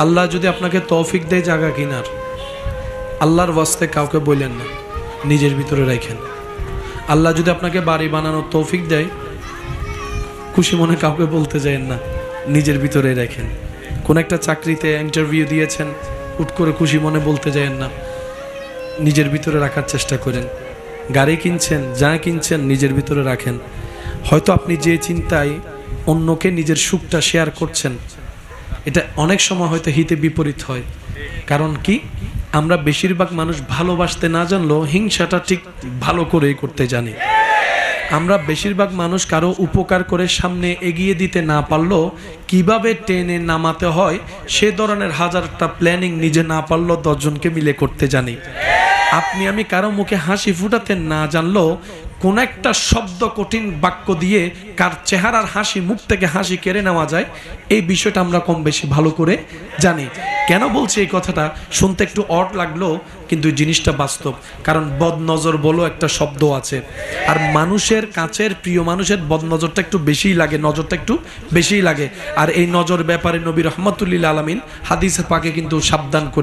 আল্লাহ যদি আপনাকে তৌফিক দেয় জায়গা কিনার, আল্লাহর ওয়াস্তে কাউকে বললেন না, নিজের ভিতরে রাখেন। আল্লাহ যদি আপনাকে বাড়ি বানানোর তৌফিক দেয়, খুশি মনে কাউকে বলতে যায়েন না, নিজের ভিতরে রাখেন। কোন একটা চাকরিতে ইন্টারভিউ দিয়েছেন, হুট করে খুশি মনে বলতে যায়েন না, নিজের ভিতরে রাখার চেষ্টা করেন। গাড়ি কিনছেন, যা কিনছেন নিজের ভিতরে রাখেন। হয়তো আপনি যে চিন্তায় অন্যকে নিজের সুখটা শেয়ার করছেন, এটা অনেক সময় হয়তো হিতে বিপরীত হয়। কারণ কি, আমরা বেশিরভাগ মানুষ ভালোবাসতে না জানলেও হিংসাটা ঠিক ভালো করেই করতে জানি। আমরা বেশিরভাগ মানুষ কারো উপকার করে সামনে এগিয়ে দিতে না পারলেও কিভাবে টেনে নামাতে হয় সে ধরনের হাজারটা প্ল্যানিং নিজে না পারলেও 10 জনকে মিলে করতে জানি। আপনি আমি কারো মুখে হাসি ফুটাতে না জানলেও কোন একটা শব্দ, কঠিন বাক্য দিয়ে কার চেহারার হাসি, মুখ থেকে হাসি কেড়ে নেওয়া যায়, এই বিষয়টা আমরা কম বেশি ভালো করে জানি। কেন বলছি এই কথাটা? শুনতে একটু অড লাগলো, কিন্তু জিনিসটা বাস্তব। কারণ বদনজর বলো একটা শব্দ আছে, আর মানুষের কাছের প্রিয় মানুষের বদনজরটা একটু বেশিই লাগে, নজরটা একটু বেশিই লাগে। আর এই নজর ব্যাপারে নবী রহমতুল্লাহ আলামিন হাদিসে পাকে কিন্তু সাবধান করে